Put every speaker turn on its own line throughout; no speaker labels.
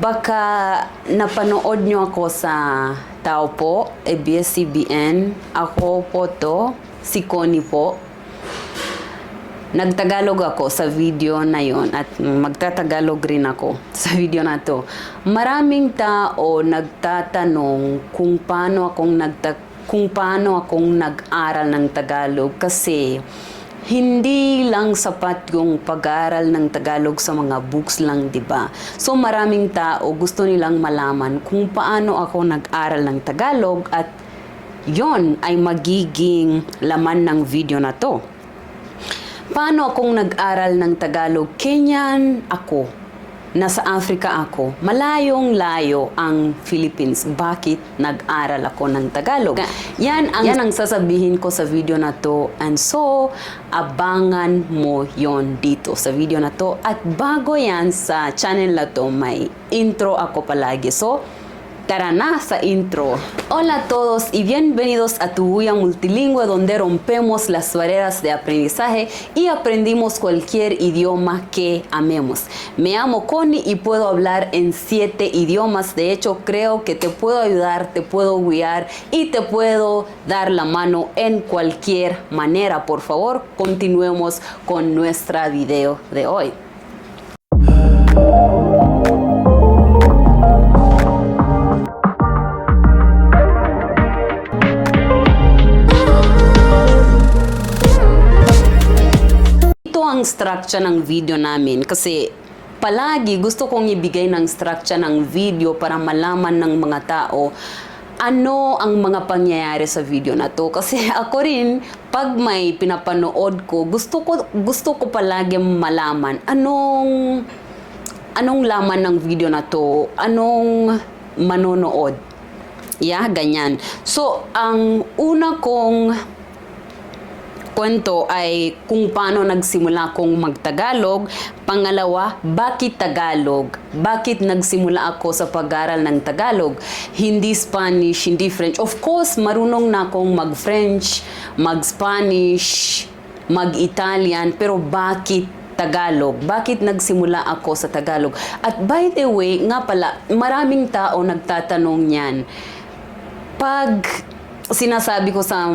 Baka napanood nyo ako sa Tao po, ABS-CBN. Ako po to, si Connie po. Nagtagalog ako sa video na yon at magtatagalog rin ako sa video na to. Maraming tao nagtatanong kung paano akong nag-aral ng Tagalog kasi hindi lang sapat yung pag-aaral ng Tagalog sa mga books lang, 'di ba? So maraming tao gusto nilang malaman kung paano ako nag-aral ng Tagalog at 'yon ay magiging laman ng video na 'to. Paano akong nag-aral ng Tagalog? Kenyan ako. Nasa Africa ako. Malayong-layo ang Philippines. Bakit nag-aral ako ng Tagalog? Yan ang sasabihin ko sa video na to. And so, abangan mo yon dito sa video na to. At bago yan sa channel na to, may intro ako palagi. So, tara na sa intro. Hola a todos y bienvenidos a Tu Guía Multilingüe, donde rompemos las barreras de aprendizaje y aprendimos cualquier idioma que amemos. Me llamo Connie y puedo hablar en 7 idiomas. De hecho, creo que te puedo ayudar, te puedo guiar y te puedo dar la mano en cualquier manera. Por favor, continuemos con nuestra video de hoy. Ang structure ng video namin kasi palagi gusto kong ibigay ng structure ng video para malaman ng mga tao ano ang mga pangyayari sa video na to. Kasi ako rin, pag may pinapanood ko, gusto ko palagi malaman anong laman ng video na to, anong manonood. Yeah, ganyan. So, ang una kong kwento ay kung paano nagsimula akong magtagalog. Pangalawa, bakit Tagalog? Bakit nagsimula ako sa pag-aral ng Tagalog? Hindi Spanish, hindi French. Of course, marunong na akong mag-French, mag-Spanish, mag-Italian, pero bakit Tagalog? Bakit nagsimula ako sa Tagalog? At by the way, nga pala, maraming tao nagtatanong niyan. Pag sinasabi ko sa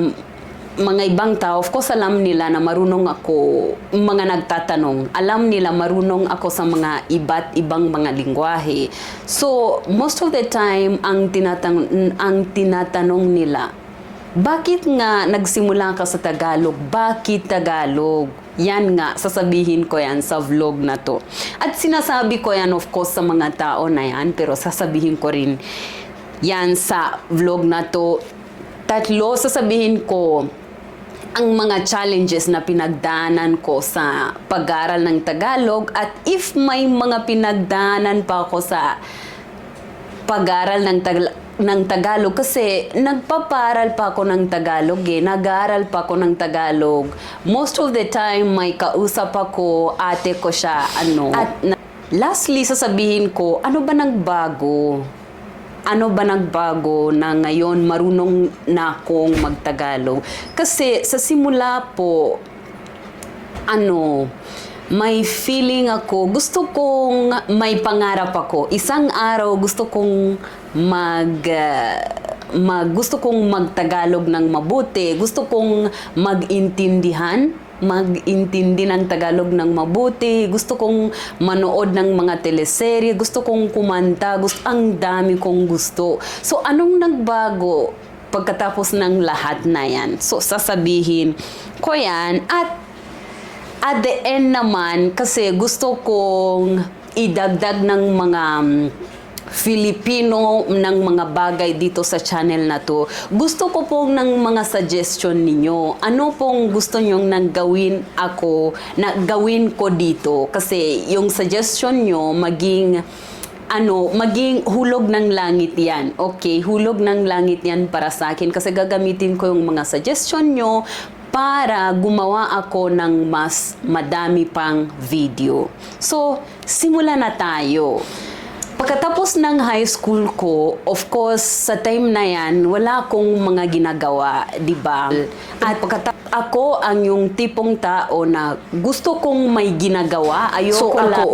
mga ibang tao, of course alam nila na marunong ako, mga nagtatanong, alam nila marunong ako sa mga iba't ibang mga lingwahe. So, most of the time, ang tinatanong nila, bakit nga nagsimula ka sa Tagalog? Bakit Tagalog? Yan nga, sasabihin ko yan sa vlog na to. At sinasabi ko yan, of course, sa mga tao na yan, pero sasabihin ko rin yan sa vlog na to. Tatlo, sasabihin ko ang mga challenges na pinagdaanan ko sa pag-aaral ng Tagalog at if may mga pinagdaanan pa ako sa pag-aaral ng Tagalog kasi nagpaparal pa ako ng Tagalog nag-aaral pa ako ng Tagalog. Most of the time may kausap ako, ate ko siya, At lastly, sasabihin ko, ano ba nagbago? Ano ba nagbago na ngayon marunong na akong magtagalog? Kasi sa simula po, may feeling ako, gusto kong may pangarap ako. Isang araw gusto kong gusto kong magtagalog ng mabuti. Gusto kong mag-intindi ng Tagalog ng mabuti. Gusto kong manood ng mga teleserye. Gusto kong kumanta. Ang dami kong gusto. So, anong nagbago pagkatapos ng lahat na yan? So, sasabihin ko yan. At the end naman, kasi gusto kong idagdag ng mga Filipino ng mga bagay dito sa channel na to. Gusto ko pong ng mga suggestion ninyo. Ano pong gusto nyong gawin ko dito? Kasi yung suggestion nyo maging hulog ng langit yan. Okay, hulog ng langit yan para sa akin kasi gagamitin ko yung mga suggestion nyo para gumawa ako ng mas madami pang video. So, simulan na tayo. Pagkatapos pagkatapos ng high school ko, of course, sa time na yan, wala akong mga ginagawa, di ba? At ako ang yung tipong tao na gusto kong may ginagawa.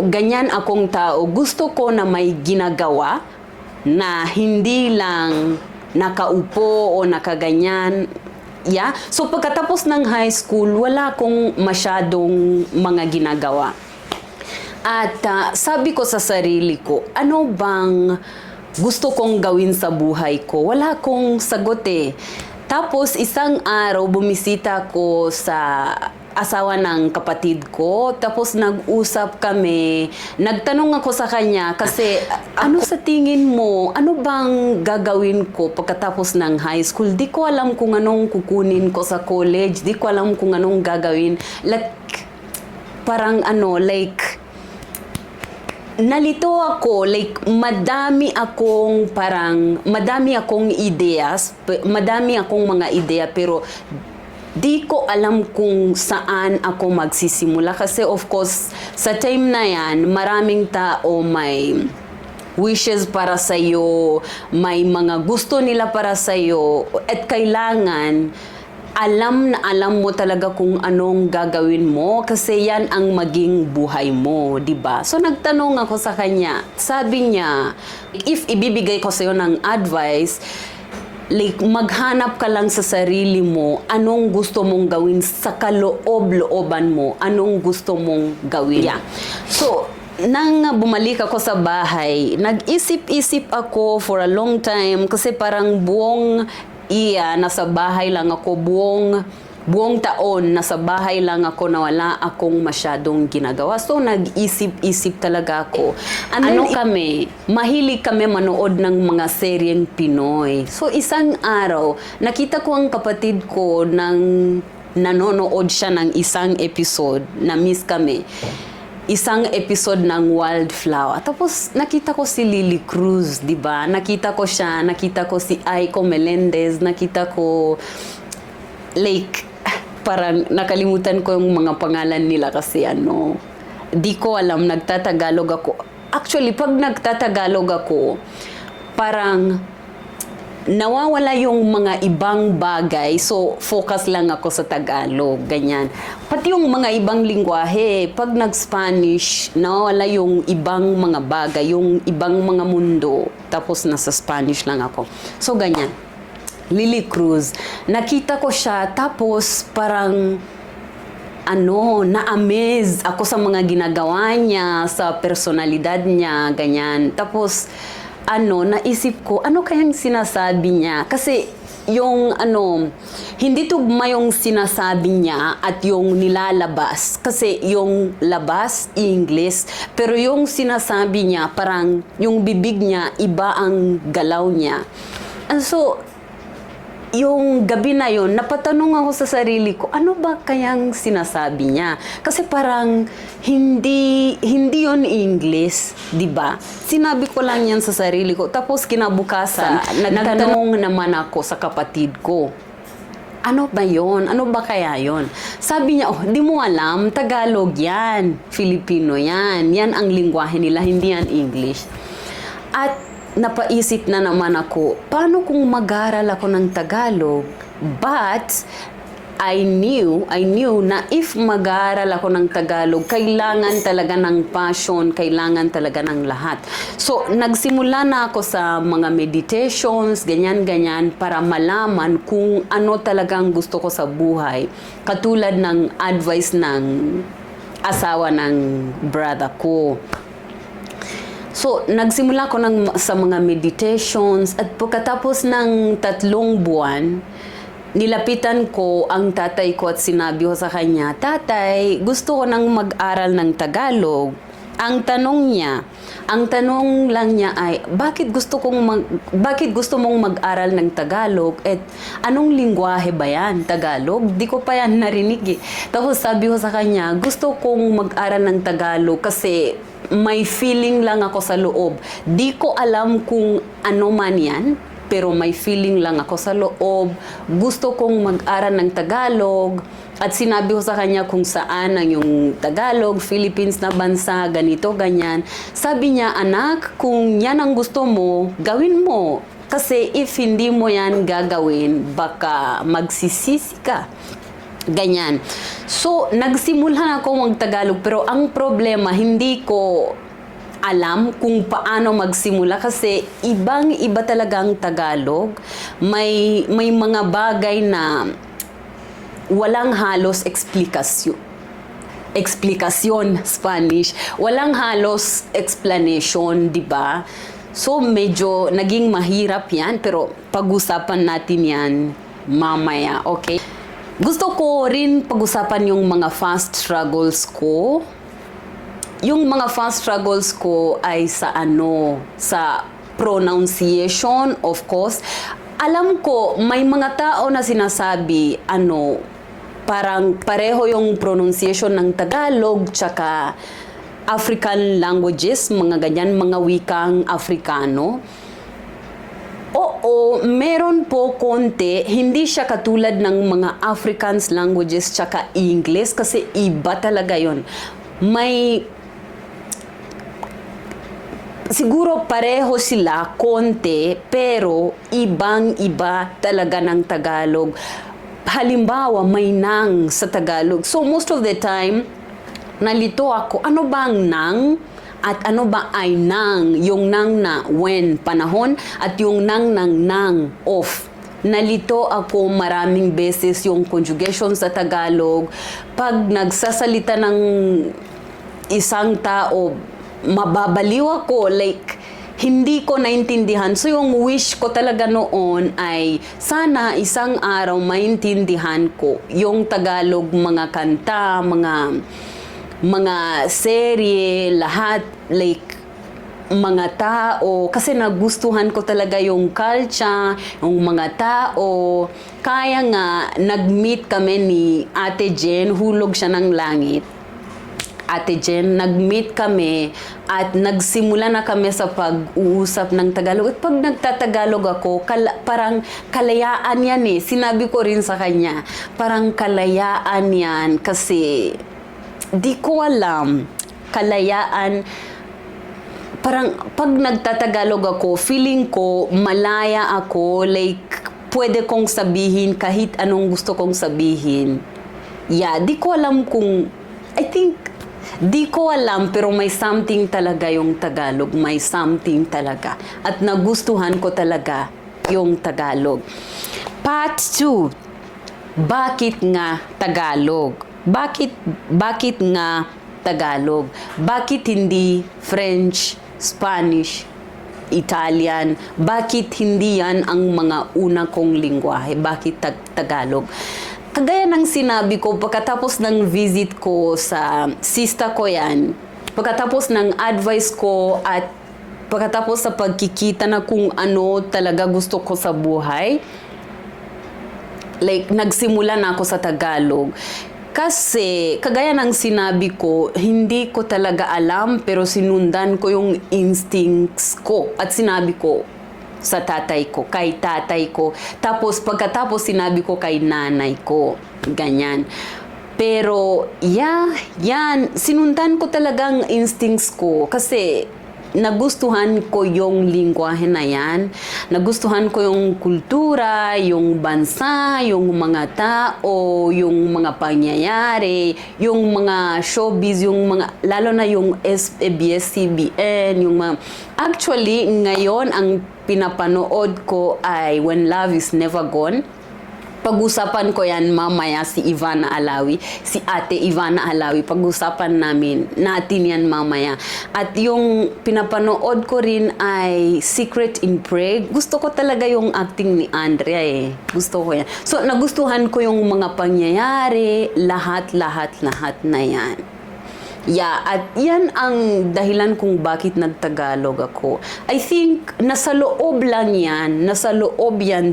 Ganyan akong tao. Gusto ko na may ginagawa na hindi lang nakaupo o nakaganyan. Yeah? So pagkatapos ng high school, wala akong masyadong mga ginagawa. At sabi ko sa sarili ko, ano bang gusto kong gawin sa buhay ko? Wala akong sagot eh. Tapos isang araw bumisita ko sa asawa ng kapatid ko. Tapos nag-usap kami. Nagtanong ako sa kanya kasi ano sa tingin mo? Ano bang gagawin ko pagkatapos ng high school? Di ko alam kung anong kukunin ko sa college. Di ko alam kung anong gagawin. Nalito ako, madami akong ideas, madami akong mga ideya, pero di ko alam kung saan ako magsisimula. Kasi of course, sa time na yan, maraming tao may wishes para sa'yo, may mga gusto nila para sa'yo, at kailangan alam na alam mo talaga kung anong gagawin mo kasi yan ang maging buhay mo, di ba? So nagtanong ako sa kanya. Sabi niya, if ibibigay ko sa'yo ng advice, maghanap ka lang sa sarili mo, anong gusto mong gawin sa kaloob-looban mo, anong gusto mong gawin. Yeah. So, nang bumalik ako sa bahay, nag-isip-isip ako for a long time kasi parang nasa bahay lang ako, buong taon, nasa bahay lang ako na wala akong masyadong ginagawa. So, nag-isip-isip talaga ako. Mahilig kami manood ng mga seryeng Pinoy. So, isang araw, nakita ko ang kapatid ko nanonood siya ng isang episode, na-miss kami. Isang episode ng Wildflower. Tapos nakita ko si Lily Cruz, 'di ba? Nakita ko si Aiko Melendez, nakita ko parang nakalimutan ko yung mga pangalan nila kasi di ko alam, nagtatagalog ako. Actually, pag nagtatagalog ako, parang nawawala yung mga ibang bagay, so focus lang ako sa Tagalog, ganyan. Pati yung mga ibang lingwahe, pag nag-Spanish, nawawala yung ibang mga bagay, yung ibang mga mundo, tapos nasa Spanish lang ako. So, ganyan. Lily Cruz, nakita ko siya, tapos parang na-amaze ako sa mga ginagawa niya, sa personalidad niya, ganyan. Tapos, naisip ko, ano kayang sinasabi niya? Kasi hindi tugma yung sinasabi niya at yung nilalabas. Kasi yung labas, English, pero yung sinasabi niya, parang yung bibig niya, iba ang galaw niya. And so, yung gabi na yun, napatanong ako sa sarili ko, ano ba kayang sinasabi niya? Kasi parang hindi yun English, di ba? Sinabi ko lang yan sa sarili ko. Tapos kinabukasan, nagtanong naman ako sa kapatid ko, ano ba yun? Ano ba kaya yun? Sabi niya, di mo alam, Tagalog yan, Filipino yan. Yan ang lingwahe nila, hindi yan English. At napaisip na naman ako, paano kung mag-aral ako ng Tagalog? But, I knew na if mag-aral ako ng Tagalog, kailangan talaga ng passion, kailangan talaga ng lahat. So, nagsimula na ako sa mga meditations, ganyan-ganyan, para malaman kung ano talagang gusto ko sa buhay. Katulad ng advice ng asawa ng brother ko. So, nagsimula ko sa mga meditations at pagkatapos ng 3 buwan, nilapitan ko ang tatay ko at sinabi ko sa kanya, Tatay, gusto ko nang mag-aral ng Tagalog. Ang tanong lang niya ay, bakit gusto mong mag-aral ng Tagalog? At anong lingwahe ba yan? Tagalog? Di ko pa yan narinig eh. Tapos sabi ko sa kanya, gusto kong mag-aral ng Tagalog kasi may feeling lang ako sa loob. Di ko alam kung ano man yan, pero may feeling lang ako sa loob. Gusto kong mag-aral ng Tagalog At sinabi ko sa kanya kung saan ang yung Tagalog, Philippines na bansa, ganito, ganyan. Sabi niya, anak, kung yan ang gusto mo, gawin mo. Kasi if hindi mo yan gagawin, baka magsisisi ka. Ganyan. So, nagsimula ako mag-Tagalog, pero ang problema, hindi ko alam kung paano magsimula kasi ibang-iba talaga ang Tagalog. May mga bagay na walang halos explikasyon Spanish. Walang halos explanation, di ba? So, medyo naging mahirap yan, pero pag-usapan natin yan mamaya, okay? Gusto ko rin pag-usapan yung mga fast struggles ko. Yung mga fast struggles ko ay sa sa pronunciation, of course. Alam ko, may mga tao na sinasabi, parang pareho yung pronunciation ng Tagalog tsaka African languages, mga ganyan, mga wikang Afrikano. Oo, meron po konti, hindi siya katulad ng mga Afrikaans languages tsaka English kasi iba talaga yon. Siguro pareho sila konti pero ibang-iba talaga ng Tagalog. Halimbawa, may nang sa Tagalog. So most of the time, nalito ako, ano bang nang? At ano ba ay nang? Yung nang na when, panahon, at yung nang of. Nalito ako maraming beses yung conjugation sa Tagalog. Pag nagsasalita ng isang tao, mababaliw ako, like, hindi ko naintindihan. So yung wish ko talaga noon ay sana isang araw maintindihan ko yung Tagalog, mga kanta, mga serye, lahat, like, mga tao, kasi nagustuhan ko talaga yung culture, yung mga tao. Kaya nga, nag-meet kami ni Ate Jen, hulog siya ng langit. Ate Jen, nag-meet kami at nagsimula na kami sa pag-uusap ng Tagalog. At pag nagtatagalog ako, parang kalayaan yan eh. Sinabi ko rin sa kanya, parang kalayaan yan kasi di ko alam, kalayaan, parang pag nagtatagalog ako, feeling ko malaya ako, like pwede kong sabihin kahit anong gusto kong sabihin. Yeah, di ko alam kung, di ko alam pero may something talaga yung Tagalog, may something talaga. At nagustuhan ko talaga yung Tagalog. Part 2, bakit nga Tagalog? Bakit nga Tagalog? Bakit hindi French, Spanish, Italian? Bakit hindi yan ang mga una kong lingwahe? Bakit Tagalog? Kagaya ng sinabi ko, pagkatapos ng visit ko sa sista ko yan, pagkatapos ng advice ko at pagkatapos sa pagkikita na kung ano talaga gusto ko sa buhay, like nagsimula na ako sa Tagalog. Kasi, kagaya ng sinabi ko, hindi ko talaga alam pero sinundan ko yung instincts ko. At sinabi ko sa tatay ko, kay tatay ko. Tapos, pagkatapos sinabi ko kay nanay ko. Ganyan. Pero, yan. Sinundan ko talagang instincts ko. Kasi, nagustuhan ko yung lingwahe na yan. Nagustuhan ko yung kultura, yung bansa, yung mga tao, yung mga pangyayari, yung mga showbiz, yung mga, lalo na yung ABS-CBN, yung mga, actually, ngayon, ang pinapanood ko ay When Love is Never Gone. Pag-usapan ko yan mamaya si Ivana Alawi, si Ate Ivana Alawi. Pag-usapan natin yan mamaya. At yung pinapanood ko rin ay Secret in Prague. Gusto ko talaga yung acting ni Andrea eh. Gusto ko yan. So, nagustuhan ko yung mga pangyayari, lahat na yan. Yeah, at yan ang dahilan kung bakit nagtagalog ako. I think, nasa loob lang yan,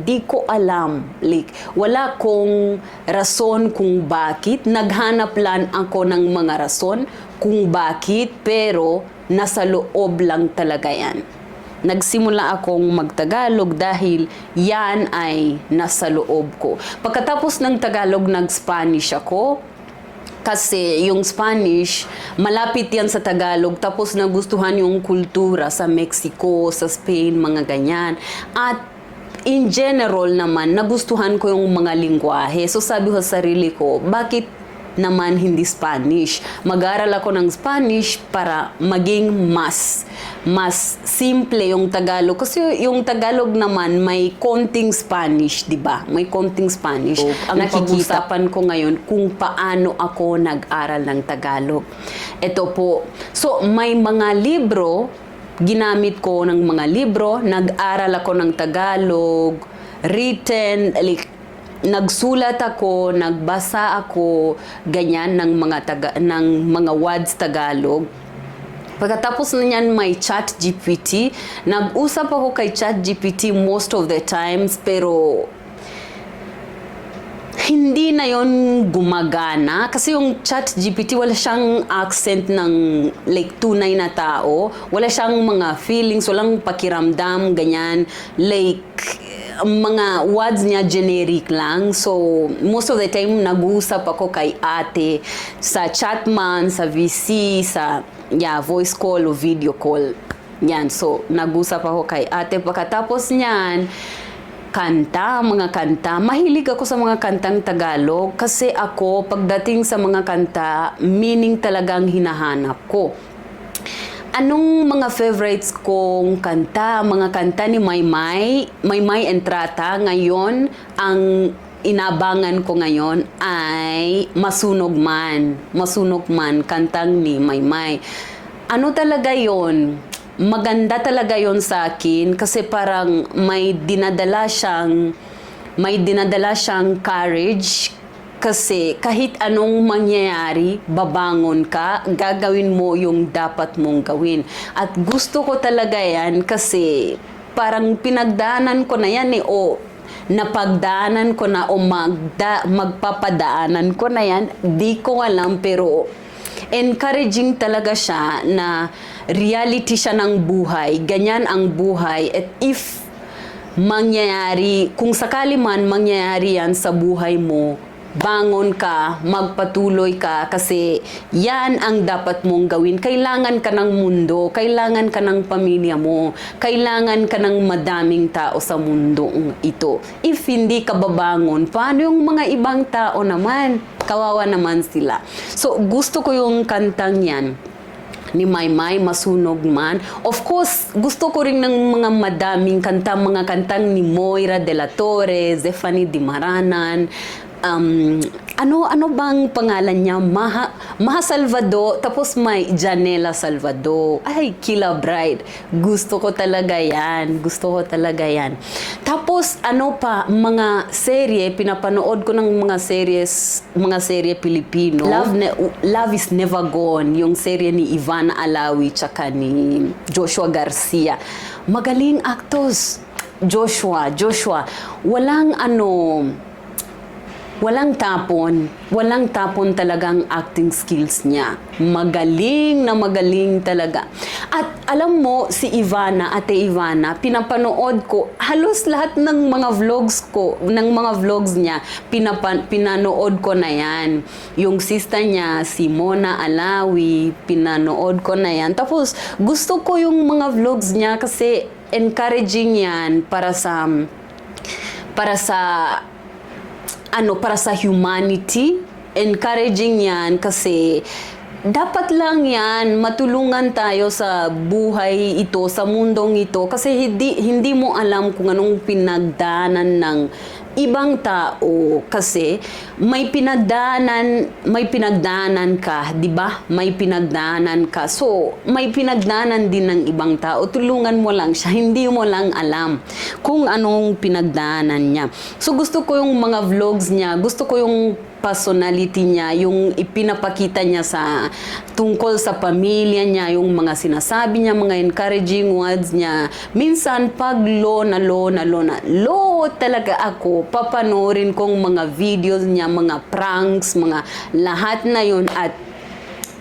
di ko alam. Like, wala kong rason kung bakit. Naghanap lang ako ng mga rason kung bakit, pero nasa loob lang talaga yan. nagsimula akong magtagalog dahil yan ay nasa loob ko. Pagkatapos ng Tagalog, nag-Spanish ako. Kasi yung Spanish, malapit yan sa Tagalog. Tapos nagustuhan yung kultura sa Mexico, sa Spain, mga ganyan. At in general naman, nagustuhan ko yung mga lingwahe. So sabi ko sa sarili ko, bakit naman hindi Spanish? Mag-aral ako ng Spanish para maging mas simple yung Tagalog. Kasi yung Tagalog naman may konting Spanish, di ba? May konting Spanish. Ang nakikita-pan ko ngayon kung paano ako nag-aral ng Tagalog. Ito po. So, may mga libro, ginamit ko ng mga libro, nag-aral ako ng Tagalog, written, nagsulat ako, nagbasa ako, ganyan ng mga words Tagalog. Pagkatapos na yan, may ChatGPT. Nag-usap ako kay ChatGPT most of the times, pero hindi na yon gumagana. Kasi yung ChatGPT, wala siyang accent ng like tunay na tao. Wala siyang mga feelings, walang pakiramdam, ganyan. Like, mga words niya generic lang. So, most of the time, nag-uusap ako kay ate sa chatman, sa VC, sa voice call o video call. Yan. So, nag-usap ako kay ate. Pagkatapos niyan, mga kanta. Mahilig ako sa mga kantang Tagalog kasi ako, pagdating sa mga kanta, meaning talagang hinahanap ko. Anong mga favorites kong kanta? Mga kanta ni Maymay Entrata. Ngayon, ang inabangan ko ngayon ay Masunog Man. Masunog Man, kantang ni Maymay. Ano talaga yon? Maganda talaga yon sa akin kasi parang may dinadala siyang courage. Kasi kahit anong mangyayari, babangon ka, gagawin mo yung dapat mong gawin. At gusto ko talaga yan kasi parang pinagdaanan ko na yan o napagdaanan ko na o magpapadaanan ko na yan. Di ko alam pero encouraging talaga siya na reality siya ng buhay. Ganyan ang buhay. At if mangyayari, kung sakali man mangyayari yan sa buhay mo, bangon ka, magpatuloy ka kasi yan ang dapat mong gawin. Kailangan ka ng mundo, kailangan ka ng pamilya mo, kailangan ka ng madaming tao sa mundo ito. If hindi ka babangon, paano yung mga ibang tao naman? Kawawa naman sila. So, gusto ko yung kantang yan ni Maymay, Masunog Man. Of course, gusto ko rin ng mga madaming kanta, mga kantang ni Moira de la Torre, Zephanie Di Maranan, ano bang pangalan niya? Maha Salvador, tapos may Janela Salvador. Ay, Killa Bride. Gusto ko talaga yan. Tapos, mga serye, pinapanood ko ng mga serye Pilipino. Love is Never Gone, yung serye ni Ivana Alawi, tsaka ni Joshua Garcia. Magaling actors. Joshua. Walang tapon talagang acting skills niya. Magaling talaga. At alam mo, si Ate Ivana, pinapanood ko, halos lahat ng mga vlogs niya, pinanood ko na yan. Yung sister niya, si Mona Alawi, pinanood ko na yan. Tapos, gusto ko yung mga vlogs niya kasi encouraging yan para sa humanity. Encouraging yan kasi dapat lang yan, matulungan tayo sa buhay ito, sa mundong ito. Kasi hindi mo alam kung anong pinagdaanan ng ibang tao. Kasi may pinagdaanan ka, di ba? May pinagdaanan ka. So, may pinagdaanan din ng ibang tao. Tulungan mo lang siya. Hindi mo lang alam kung anong pinagdaanan niya. So, gusto ko yung mga vlogs niya. Gusto ko yung personality niya, yung ipinapakita niya tungkol sa pamilya niya, yung mga sinasabi niya, mga encouraging words niya. Minsan, pag low talaga ako, papanorin kong mga videos niya, mga pranks, mga lahat na yun at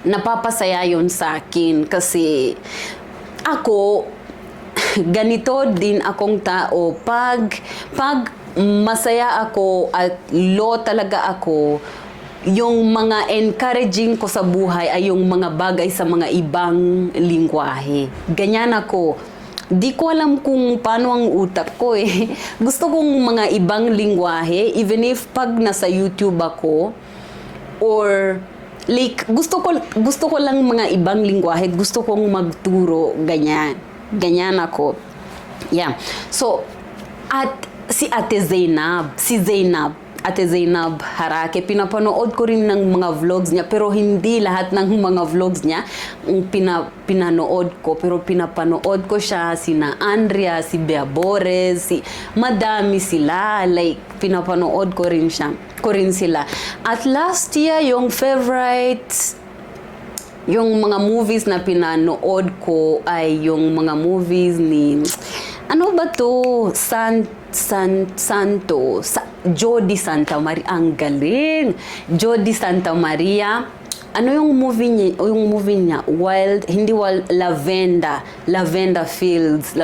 napapasaya yun sa akin kasi ako, ganito din akong tao. Pag masaya ako at low talaga ako, yung mga encouraging ko sa buhay ay yung mga bagay sa mga ibang lingwahe. Ganyan ako. Di ko alam kung paano ang utak ko eh. Gusto kong mga ibang lingwahe, even if pag nasa YouTube ako, or like, gusto ko lang mga ibang lingwahe, gusto kong magturo, ganyan. Ganyan ako. Yeah. So, at si Ate Zainab Harake, pinapanood ko rin ng mga vlogs niya, pero hindi lahat ng mga vlogs niya pinanood ko, pero pinapanood ko siya, sina Andrea, si Bea Bores, madami sila, like, pinapanood ko rin sila. At last year, yung mga movies na pinanood ko ay yung mga movies ni, ano ba to? Jody Santa Maria. Ang galing! Jody Santa Maria. Ano yung movie niya? Lavender Fields.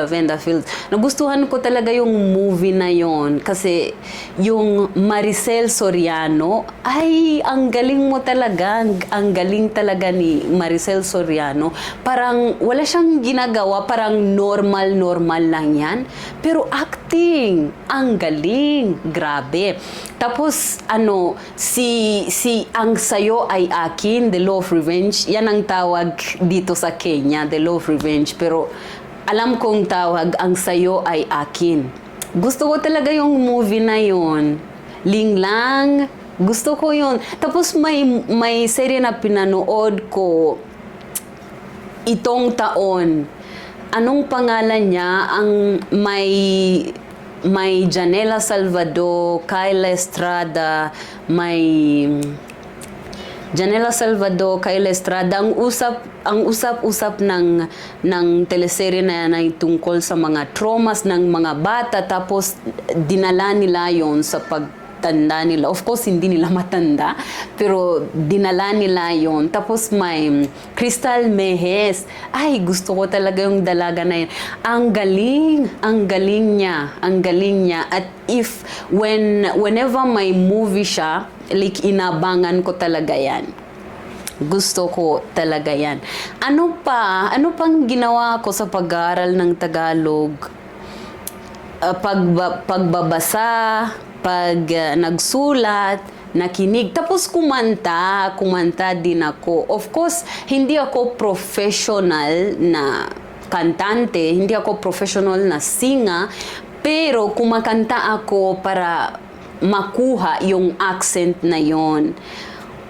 Nagustuhan ko talaga yung movie na yon kasi yung Maricel Soriano, ay, ang galing mo talaga. Ang galing talaga ni Maricel Soriano. Parang wala siyang ginagawa, parang normal lang yan. Pero acting, ang galing. Grabe. Tapos, Ang Sayo Ay Akin, The Law of Revenge, yan ang tawag dito sa Kenya, The Law of Revenge. Pero alam kong tawag, Ang Sayo Ay Akin. Gusto ko talaga yung movie na yun. Linglang, gusto ko yun. Tapos may serye na pinanood ko itong taon. Anong pangalan niya? Ang may Janela Salvador, Kyle Estrada, ang usap-usap ng teleserye na yan ay tungkol sa mga traumas ng mga bata, tapos dinala nila yon sa pagtanda nila. Of course, hindi nila matanda, pero dinala nila yon. Tapos may Crystal Mejes. Ay, gusto ko talaga yung dalaga na yun. Ang galing niya. At whenever may movie siya, like, inabangan ko talaga yan. Gusto ko talaga yan. Ano pang ginawa ko sa pag-aaral ng Tagalog? Pagbabasa, nagsulat, nakinig, tapos kumanta din ako. Of course, hindi ako professional na kantante, hindi ako professional na singer, pero kumakanta ako para makuha yung accent na yon.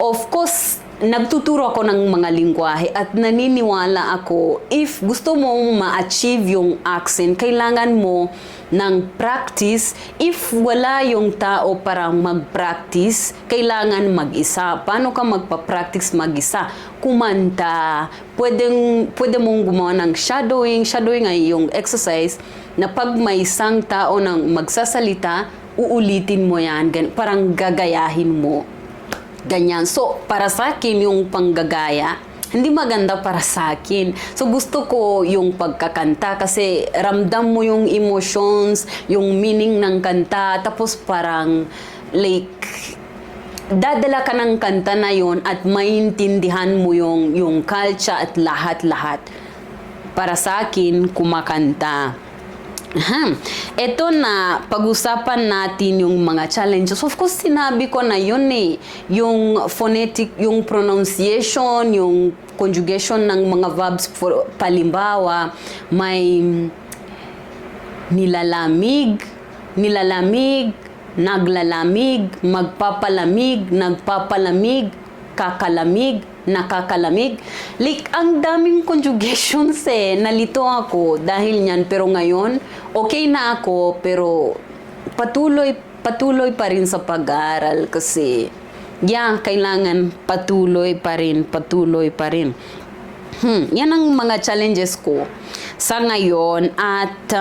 Of course, nagtuturo ako ng mga lingwahe at naniniwala ako, if gusto mong ma-achieve yung accent, kailangan mo ng practice. If wala yung tao para mag-practice, kailangan mag-isa. Paano ka magpa-practice mag-isa? Kumanta. Pwede mong gumawa ng shadowing. Shadowing ay yung exercise na pag may isang tao nang magsasalita, uulitin mo yan. Parang gagayahin mo. Ganyan. So, para sa akin, yung panggagaya, hindi maganda para sa akin. So, gusto ko yung pagkakanta kasi ramdam mo yung emotions, yung meaning ng kanta, tapos parang, like, dadala ka ng kanta na yun at maintindihan mo yung culture at lahat-lahat. Para sa akin, kumakanta. Ito na, pag-usapan natin yung mga challenges. Of course, sinabi ko na yun eh. Yung phonetic, yung pronunciation, yung conjugation ng mga verbs. Palimbawa, may nilalamig, naglalamig, magpapalamig, nagpapalamig, kakalamig, nakakalamig. Like, ang daming conjugations eh. Nalito ako dahil niyan. Pero ngayon, okay na ako. Pero patuloy pa rin sa pag-aaral kasi kailangan patuloy pa rin. Yan ang mga challenges ko sa ngayon. At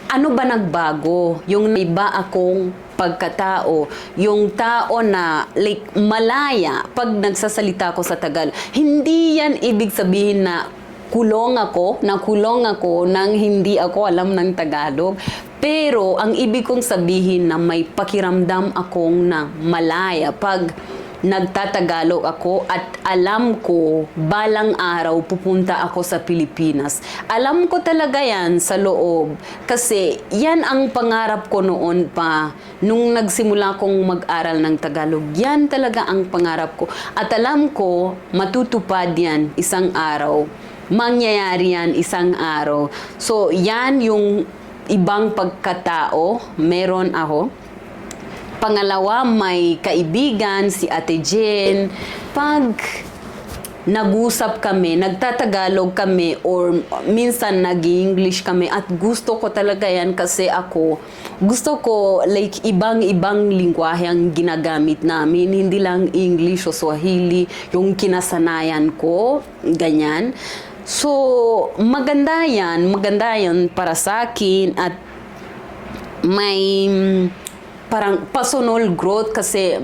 ano ba nagbago? Yung iba akong pagkatao, yung tao na like malaya pag nagsasalita ko sa Tagalog. Hindi yan ibig sabihin na nakulong ako nang hindi ako alam ng Tagalog. Pero ang ibig kong sabihin na may pakiramdam akong na malaya pag nagtatagalog ako at alam ko balang araw pupunta ako sa Pilipinas. Alam ko talaga yan sa loob kasi yan ang pangarap ko noon pa nung nagsimula kong mag-aral ng Tagalog. Yan talaga ang pangarap ko at alam ko matutupad yan isang araw. Mangyayari yan isang araw. So yan yung ibang pagkatao meron ako. Pangalawa, may kaibigan, si Ate Jen. Pag nag-usap kami, nagtatagalog kami, or minsan nag-English kami, at gusto ko talaga yan kasi gusto ko like ibang-ibang lingwahe ang ginagamit namin. Hindi lang English o Swahili, yung kinasanayan ko, ganyan. So, maganda yan para sa akin at may parang personal growth kasi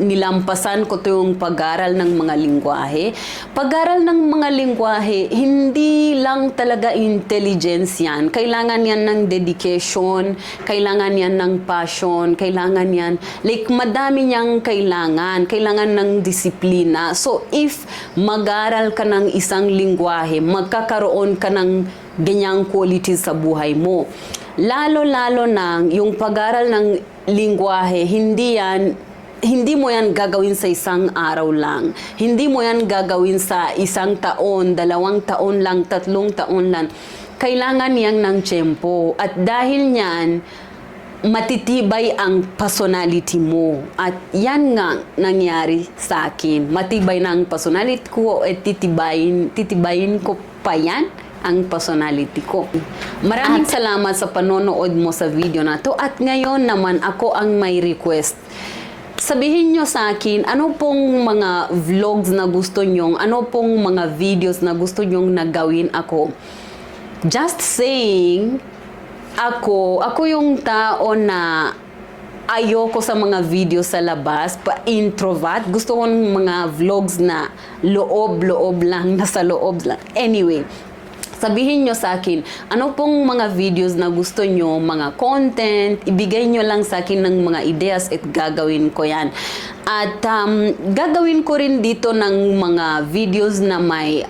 nilampasan ko to yung pag-aral ng mga lingwahe. Pag-aral ng mga lingwahe, hindi lang talaga intelligence yan. Kailangan yan ng dedication, kailangan yan ng passion, kailangan yan, like madami niyang kailangan ng disiplina. So if mag-aral ka ng isang lingwahe, magkakaroon ka ng ganyang qualities sa buhay mo. Lalo-lalo na yung pag-aral ng lingwahe, hindi mo yan gagawin sa isang araw lang. Hindi mo yan gagawin sa isang taon, 2 taon lang, 3 taon lang. Kailangan yan ng tiyempo. At dahil niyan, matitibay ang personality mo. At yan nga nangyari sa akin. Matibay na ang personality ko at titibayin ko pa yan ang personality ko. Maraming salamat sa panonood mo sa video na to. At ngayon naman ako ang may request. Sabihin nyo sa akin, ano pong mga vlogs na gusto nyong, ano pong mga videos na gusto nyong nagawin ako. Just saying, ako yung tao na ayoko sa mga video sa labas, introvert. Gusto ko ng mga vlogs na loob lang, nasa loob lang. Anyway, sabihin nyo sa akin, ano pong mga videos na gusto nyo, mga content, ibigay nyo lang sa akin ng mga ideas at gagawin ko yan. At gagawin ko rin dito ng mga videos na may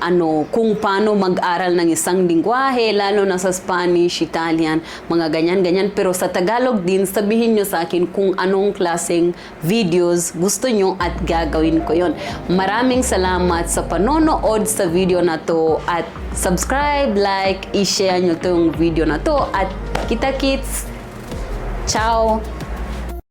kung paano mag-aral ng isang lingwahe, lalo na sa Spanish, Italian, mga ganyan. Pero sa Tagalog din, sabihin nyo sa akin kung anong klaseng videos gusto nyo at gagawin ko yon. Maraming salamat sa panonood sa video na to at subscribe, like, i-share nyo itong video na to at kita-kits! Ciao!